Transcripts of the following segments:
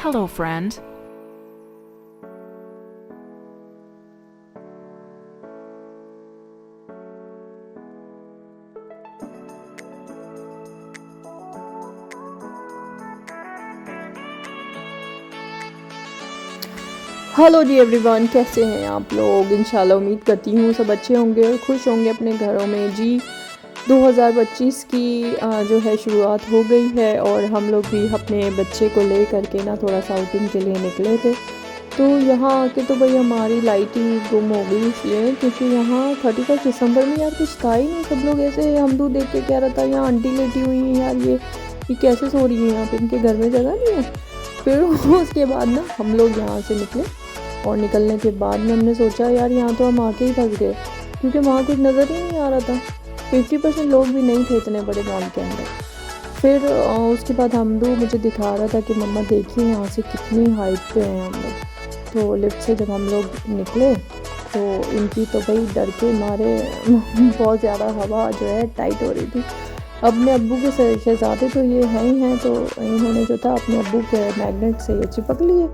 Hello, friend. Hello जी everyone, कैसे हैं आप लोग। इंशाल्लाह उम्मीद करती हूँ सब अच्छे होंगे और खुश होंगे अपने घरों में। जी 2025 की जो है शुरुआत हो गई है और हम लोग भी अपने बच्चे को ले करके ना थोड़ा सा आउटिंग के लिए निकले थे। तो यहाँ आके तो भाई हमारी लाइट ही गुम हो गई, इसलिए क्योंकि यहाँ 31 दिसंबर में यार कुछ था ही नहीं। सब लोग ऐसे हमदू देख के कह रहा था यहाँ आंटी लेटी हुई हैं यार, ये कैसे सो रही है यहाँ पे, इनके घर में जगह नहीं है। फिर उसके बाद ना हम लोग यहाँ से निकले और निकलने के बाद में हमने सोचा यार यहाँ तो हम आके ही फंस गए, क्योंकि वहाँ कुछ नज़र ही नहीं आ रहा था। 50% लोग भी नहीं थे इतने बड़े मॉल के अंदर। फिर उसके बाद हमदू मुझे दिखा रहा था कि मम्मा देखिए यहाँ से कितनी हाइट पे हैं हम लोग। तो लिफ्ट से जब हम लोग निकले तो इनकी तो भाई डर के मारे बहुत ज़्यादा हवा जो है टाइट हो रही थी। अपने अब्बू के शहज़ादे तो ये हैं ही हैं, तो इन्होंने जो था अपने अब्बू के मैग्नेट से ये चिपक लिए।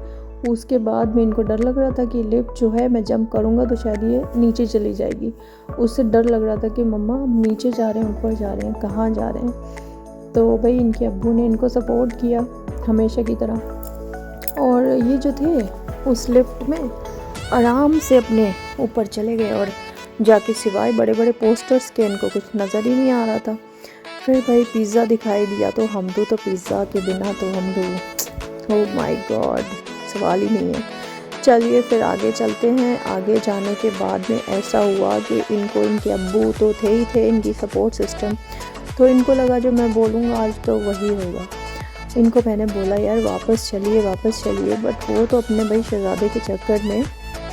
उसके बाद में इनको डर लग रहा था कि लिफ्ट जो है मैं जंप करूँगा तो शायद ये नीचे चली जाएगी। उससे डर लग रहा था कि मम्मा हम नीचे जा रहे हैं, ऊपर जा रहे हैं, कहाँ जा रहे हैं। तो भाई इनके अब्बू ने इनको सपोर्ट किया हमेशा की तरह, और ये जो थे उस लिफ्ट में आराम से अपने ऊपर चले गए और जाके सिवाय बड़े बड़े पोस्टर्स के इनको कुछ नज़र ही नहीं आ रहा था। फिर भाई पिज़्ज़ा दिखाई दिया तो हमदू तो पिज़्ज़ा के बिना तो हमदू ओह माय गॉड सवाल ही नहीं है। चलिए फिर आगे चलते हैं। आगे जाने के बाद में ऐसा हुआ कि इनको इनके अब्बू तो थे ही थे, इनकी सपोर्ट सिस्टम, तो इनको लगा जो मैं बोलूँगा आज तो वही होगा। इनको मैंने बोला यार वापस चलिए, बट वो तो अपने भाई शहज़ादे के चक्कर में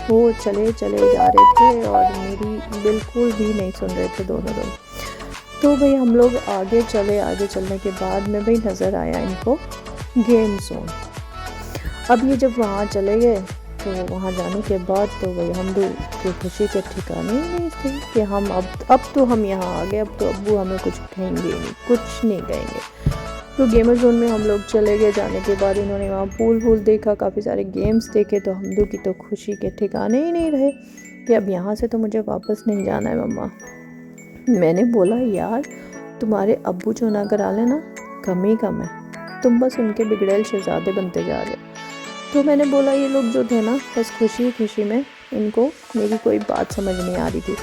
वो चले जा रहे थे और मेरी बिल्कुल भी नहीं सुन रहे थे दोनों लोग। तो भाई हम लोग आगे चलने के बाद में भाई नज़र आया इनको गेम जोन। अब ये जब वहाँ चले गए तो वहाँ जाने के बाद तो भाई हमदू की खुशी के ठिकाने ही नहीं थे कि हम अब तो हम यहाँ आ गए, अब तो अब्बू हमें कुछ कहेंगे नहीं, कुछ नहीं कहेंगे। तो गेमर जोन में हम लोग चले गए। जाने के बाद इन्होंने वहाँ पूल देखा, काफ़ी सारे गेम्स देखे। तो हमदू की तो खुशी के ठिकाने ही नहीं रहे कि अब यहाँ से तो मुझे वापस नहीं जाना है मम्मा। मैंने बोला यार तुम्हारे अब्बू जो ना करा लेना कम ही कम है, तुम बस उनके बिगड़ेल शहज़ादे बनते जा रहे हो। तो मैंने बोला ये लोग जो थे ना बस खुशी में इनको मेरी कोई बात समझ नहीं आ रही थी।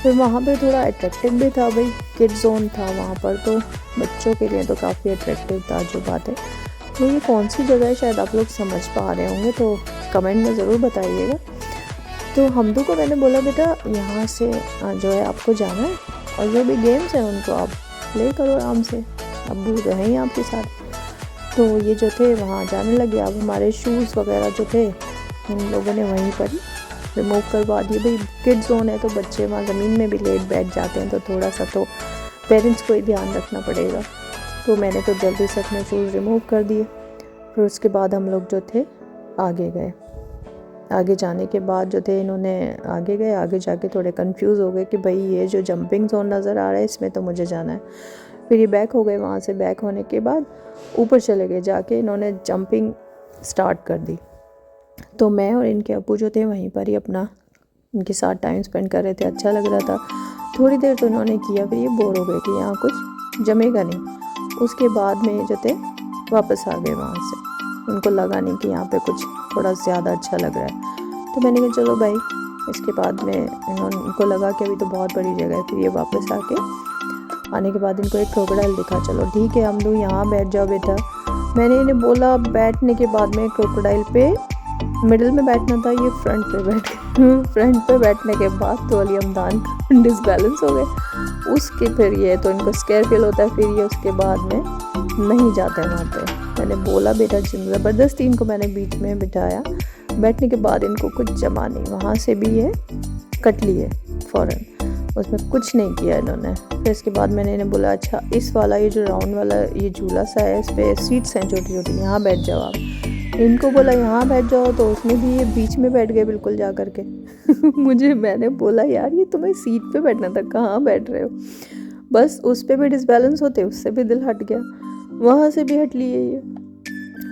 फिर वहाँ पे थोड़ा अट्रैक्टिव भी था भाई, किड्स जोन था वहाँ पर, तो बच्चों के लिए तो काफ़ी अट्रैक्टिव था जो बात है। तो ये कौन सी जगह है शायद आप लोग समझ पा रहे होंगे, तो कमेंट में ज़रूर बताइएगा। तो हमदू को मैंने बोला बेटा यहाँ से जो है आपको जाना है और जो भी गेम्स हैं उनको आप प्ले करो आराम से, अब्बू तो हैं ही आपके साथ। तो ये जो थे वहाँ जाने लगे। अब हमारे शूज़ वगैरह जो थे इन लोगों ने वहीं पर ही रिमूव करवा दिए। भाई किड्स जोन है तो बच्चे वहाँ ज़मीन में भी लेट बैठ जाते हैं, तो थोड़ा सा तो पेरेंट्स को ही ध्यान रखना पड़ेगा। तो मैंने तो जल्दी से अपने शूज़ रिमूव कर दिए। फिर उसके बाद हम लोग जो थे आगे गए। आगे जाने के बाद जो थे इन्होंने आगे जाके थोड़े कंफ्यूज हो गए कि भाई ये जो जंपिंग जोन नज़र आ रहा है इसमें तो मुझे जाना है। फिर ये बैक हो गए। वहाँ से बैक होने के बाद ऊपर चले गए, जाके इन्होंने जंपिंग स्टार्ट कर दी। तो मैं और इनके अब्बू जो थे वहीं पर ही अपना इनके साथ टाइम स्पेंड कर रहे थे। अच्छा लग रहा था। थोड़ी देर तो इन्होंने किया, फिर ये बोर हो गए कि यहाँ कुछ जमेगा नहीं। उसके बाद में जो थे वापस आ गए वहाँ से। उनको लगा नहीं कि यहाँ पे कुछ थोड़ा ज़्यादा अच्छा लग रहा है। तो मैंने कहा चलो भाई। इसके बाद में इनको लगा कि अभी तो बहुत बड़ी जगह है। फिर ये वापस आने के बाद इनको एक क्रोकोडाइल दिखा। चलो ठीक है हम लोग यहाँ बैठ जाओ बेटा। मैंने इन्हें बोला बैठने के बाद में क्रोकोडाइल पे मिडिल में बैठना था, ये फ्रंट पे बैठ गए। फ्रंट पे बैठने के बाद तो अली हमदान डिसबैलेंस हो गए। उसके फिर ये तो इनको स्केयर फील होता है, फिर ये उसके बाद में नहीं जाता है वहाँ पे। मैंने बोला बेटा ज़बरदस्ती इनको मैंने बीच में बिठाया। बैठने के बाद इनको कुछ जमा नहीं, वहाँ से भी ये कट लिए फ़ौरन, उसमें कुछ नहीं किया इन्होंने। फिर इसके बाद मैंने इन्हें बोला अच्छा इस वाला ये जो राउंड वाला ये झूला सा है इस पर सीट्स हैं छोटी छोटी, यहाँ बैठ जाओ आप। इनको बोला यहाँ बैठ जाओ तो उसमें भी ये बीच में बैठ गए बिल्कुल जा कर के। मैंने बोला यार ये तुम्हें सीट पे बैठना था, कहाँ बैठ रहे हो। बस उस पर भी डिसबैलेंस होते, उससे भी दिल हट गया, वहाँ से भी हट लिए ये।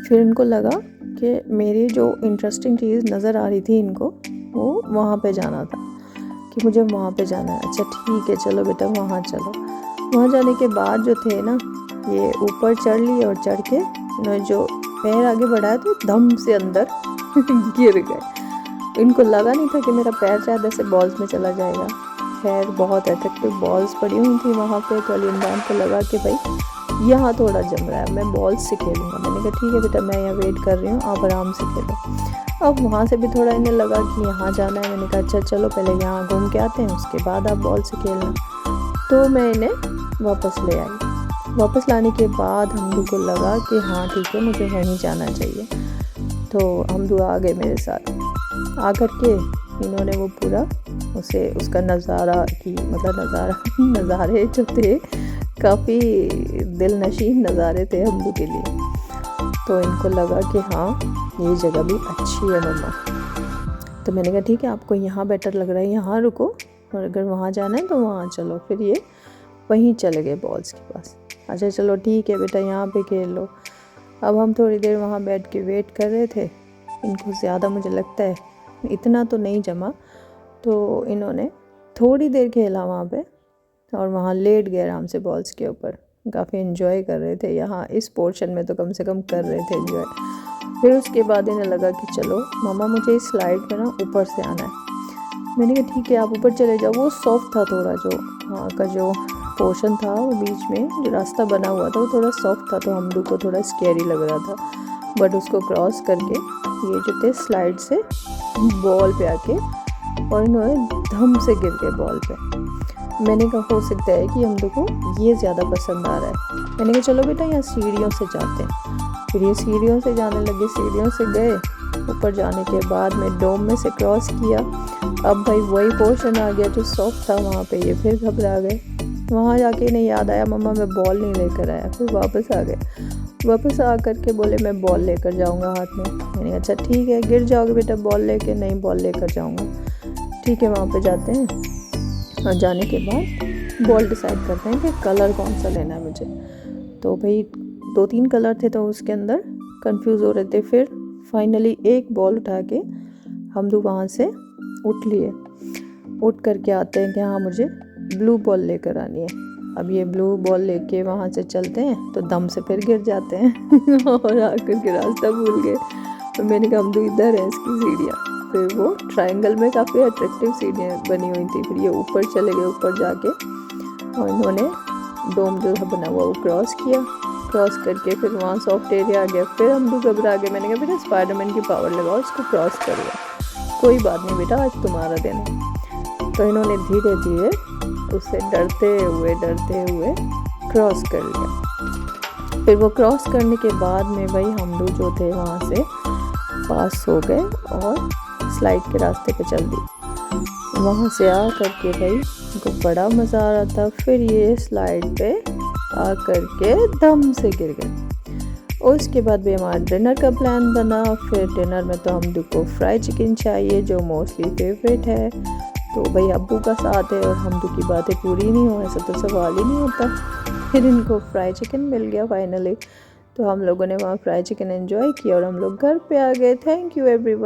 फिर इनको लगा कि मेरी जो इंटरेस्टिंग चीज़ नज़र आ रही थी इनको, वो वहाँ पे जाना था, कि मुझे वहाँ पे जाना है। अच्छा ठीक है चलो बेटा वहाँ चलो। वहाँ जाने के बाद जो थे ना, ये ऊपर चढ़ लिए और चढ़ के इन्होंने जो पैर आगे बढ़ाया तो धम से अंदर गिर गए। इनको लगा नहीं था कि मेरा पैर शायद ऐसे बॉल्स में चला जाएगा। खैर बहुत अट्रैक्टिव बॉल्स पड़ी हुई थी वहाँ पे, तो अली इमरान को लगा कि भाई यहाँ थोड़ा जम रहा है, मैं बॉल्स से खेलूँगा। मैंने कहा ठीक है बेटा मैं यहाँ वेट कर रही हूँ, आप आराम से खेलो। अब वहाँ से भी थोड़ा इन्हें लगा कि यहाँ जाना है। मैंने कहा अच्छा चलो पहले यहाँ घूम के आते हैं, उसके बाद आप बॉल से खेलना। तो मैं इन्हें वापस ले आई। वापस लाने के बाद हमदू को लगा कि हाँ ठीक है मुझे वहीं जाना चाहिए। तो हमदू आ गए मेरे साथ। आ कर के इन्होंने वो पूरा उसका नज़ारा की मतलब नज़ारे जो थे काफ़ी दिलनशीन नज़ारे थे हमदू के लिए। तो इनको लगा कि हाँ ये जगह भी अच्छी है मम्मा। तो मैंने कहा ठीक है आपको यहाँ बेटर लग रहा है यहाँ रुको, और अगर वहाँ जाना है तो वहाँ चलो। फिर ये वहीं चले गए बॉल्स के पास। अच्छा चलो ठीक है बेटा यहाँ पे खेल लो। अब हम थोड़ी देर वहाँ बैठ के वेट कर रहे थे। इनको ज़्यादा मुझे लगता है इतना तो नहीं जमा, तो इन्होंने थोड़ी देर खेला वहाँ पे और वहाँ लेट गए आराम से बॉल्स के ऊपर। काफ़ी इन्जॉय कर रहे थे यहाँ, इस पोर्शन में तो कम से कम कर रहे थे इन्जॉय। फिर उसके बाद इन्हें लगा कि चलो मामा मुझे इस स्लाइड पे ना ऊपर से आना है। मैंने कहा ठीक है आप ऊपर चले जाओ। वो सॉफ्ट था थोड़ा, जो वहाँ का जो पोर्शन था वो बीच में जो रास्ता बना हुआ था वो थोड़ा सॉफ्ट था, तो हमदू को थोड़ा स्कैरी लग रहा था। बट उसको क्रॉस करके ये जो थे स्लाइड से बॉल पे आके और इन्होंने धम से गिर गए बॉल पे। मैंने कहा हो सकता है कि हमदू को ये ज़्यादा पसंद आ रहा है। मैंने कहा चलो बेटा यहाँ सीढ़ियों से जाते हैं। फिर ये सीढ़ियों से जाने लगे, सीढ़ियों से गए। ऊपर जाने के बाद मैं डोम में से क्रॉस किया। अब भाई वही पोर्शन आ गया जो सॉफ्ट था वहाँ पे। ये फिर घबरा गए। वहाँ जाके इन्हें याद आया मम्मा मैं बॉल नहीं लेकर आया। फिर वापस आ गए। वापस आ कर के बोले मैं बॉल लेकर जाऊँगा हाथ में। मैंने अच्छा ठीक है गिर जाओगे बेटा बॉल लेके। नहीं बॉल लेकर जाऊँगा। ठीक है वहाँ पे जाते हैं और जाने के बाद बॉल डिसाइड करते हैं कि कलर कौन सा लेना है मुझे। तो भाई 2-3 कलर थे तो उसके अंदर कंफ्यूज हो रहे थे। फिर फाइनली एक बॉल उठा के हमदू वहाँ से उठ करके आते हैं कि हाँ मुझे ब्लू बॉल लेकर आनी है। अब ये ब्लू बॉल लेके वहाँ से चलते हैं तो दम से फिर गिर जाते हैं और आकर के रास्ता भूल गए। तो मैंने कहा हमदू इधर है इसकी सीढ़ियाँ। फिर वो ट्रायंगल में काफ़ी अट्रैक्टिव सीढ़ियाँ बनी हुई थी। फिर ये ऊपर चले गए, ऊपर जाके और इन्होंने डोम जो बना हुआ वो क्रॉस किया। क्रॉस करके फिर वहाँ सॉफ्ट एरिया आ गया। फिर हमदू घबरा गए। मैंने कहा बेटा स्पाइडरमैन की पावर लगाओ इसको क्रॉस कर लो। कोई बात नहीं बेटा आज तुम्हारा दिन है। तो इन्होंने धीरे धीरे उससे डरते हुए क्रॉस कर लिया। फिर वो क्रॉस करने के बाद में भाई हमदू जो थे वहाँ से पास हो गए और स्लाइड के रास्ते पे चल दी। वहाँ से आ करके भाई उनको बड़ा मज़ा आ रहा था। फिर ये स्लाइड पे आ करके दम से गिर गए। और उसके बाद भी हमारा डिनर का प्लान बना। फिर डिनर में तो हमदू को फ्राई चिकन चाहिए जो मोस्टली फेवरेट है। तो भाई अब्बू का साथ है और हमदू की बातें पूरी नहीं हो, ऐसा तो सवाल ही नहीं होता। फिर इनको फ्राई चिकन मिल गया फाइनली। तो हम लोगों ने वहाँ फ्राई चिकन एंजॉय किया और हम लोग घर पे आ गए। Thank you everyone.